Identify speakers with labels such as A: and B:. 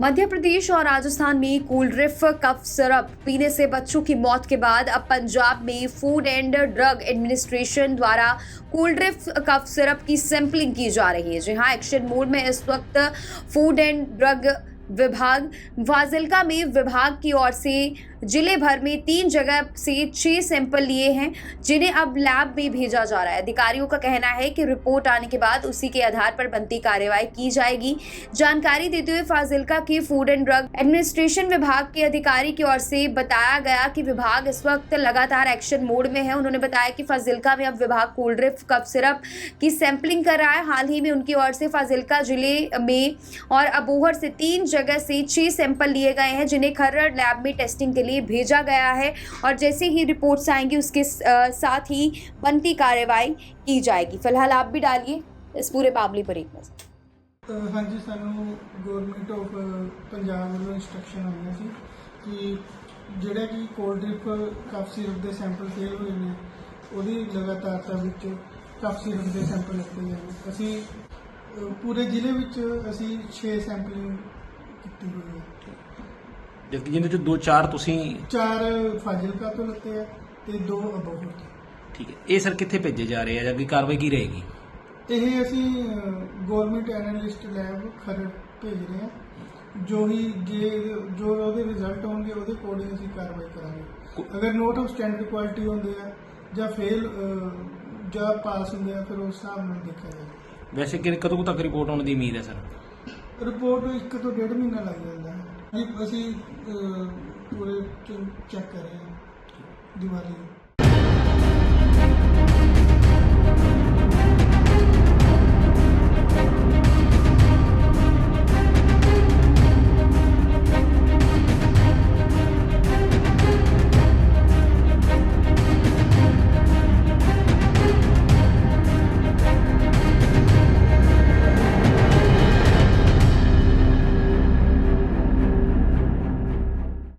A: मध्य प्रदेश और राजस्थान में Coldrif cough syrup पीने से बच्चों की मौत के बाद अब पंजाब में फूड एंड ड्रग एडमिनिस्ट्रेशन द्वारा कोल्ड्रिफ कफ सिरप की सैंपलिंग की जा रही है। जी हाँ, एक्शन मोड में इस वक्त फूड एंड ड्रग विभाग फाजिल्का में विभाग की ओर से जिले भर में 3 जगह से 6 सैंपल लिए हैं, जिन्हें अब लैब में भेजा जा रहा है। अधिकारियों का कहना है कि रिपोर्ट आने के बाद उसी के आधार पर बनती कार्रवाई की जाएगी। जानकारी देते हुए फाजिल्का के फूड एंड ड्रग एडमिनिस्ट्रेशन विभाग के अधिकारी की ओर से बताया गया कि विभाग इस वक्त लगातार एक्शन मोड में है। उन्होंने बताया कि फाजिल्का में अब विभाग कोल्ड्रिफ कफ सिरप की सैंपलिंग कर रहा है। हाल ही में उनकी ओर से फाजिल्का जिले में और अबोहर से 3 जगह से 6 सैंपल लिए गए हैं, जिन्हें खर्रड़ लैब में टेस्टिंग के लिए भेजा गया है और जैसे ही रिपोर्ट्स आएंगी उसके साथ ही बनती कार्रवाई की जाएगी। फिलहाल आप भी डालिए इस पूरे मामले पर एक नज़र।
B: हाँ जी, सानू गवर्नमेंट ऑफ पंजाब वालों इंस्ट्रक्शन आई सी कि ਜਿਹੜਾ कि कोल्ड्रिफ कफ सिरप के सैंपल फेल हुए हैं, ਉਹਦੀ ਲਗਾਤਾਰਤਾ ਵਿੱਚ कफ सिरप के सैंपल लिੱਤੇ ਗਏ। ਅਸੀਂ पूरे ਜ਼ਿਲ੍ਹੇ ਵਿੱਚ ਅਸੀਂ 6 ਸੈਂਪਲਿੰਗ ਕੀਤੀ ਹੋਈ ਹੈ,
C: जबकि जिन्हें जो 2-4 तुसी
B: 4 फाजिल्का तो लिੱਤੇ ਆ ਤੇ 2 ਅਬੋਹਰ ਤੋਂ।
C: ठीक है, ये सर कितने भेजे जा रहे हैं, अगे कार्रवाई की रहेगी?
B: ਇਹ ਅਸੀਂ ਗਵਰਨਮੈਂਟ ਐਨਾਲਿਸਟ ਲੈਬ ਖਰੜ ਭੇਜ ਰਹੇ ਹਾਂ। ਜੋ ਉਹਦੇ ਰਿਜ਼ਲਟ ਹੋਣਗੇ ਉਹਦੇ ਅਕੋਰਡਿੰਗ ਅਸੀਂ ਕਾਰਵਾਈ ਕਰਾਂਗੇ। ਅਗਰ ਨੋਟ ਆਫ ਸਟੈਂਡਰਡ ਕੁਆਲਿਟੀ ਹੁੰਦੇ ਆ ਜਾਂ ਫੇਲ ਜਾਂ ਪਾਸ ਹੁੰਦੇ ਆ, ਫਿਰ ਉਸ ਹਿਸਾਬ ਨਾਲ ਦੇਖਿਆ ਜਾਏਗਾ।
C: वैसे कि कदों तक रिपोर्ट आने की उम्मीद है सर?
B: ਰਿਪੋਰਟ 1 ਤੋਂ 1.5 ਮਹੀਨਾ ਲੱਗ ਜਾਂਦਾ ਹੈ। ਅਸੀਂ ਪੂਰੇ ਚੈੱਕ ਕਰ ਰਹੇ ਹਾਂ ਦੀਵਾਲੀ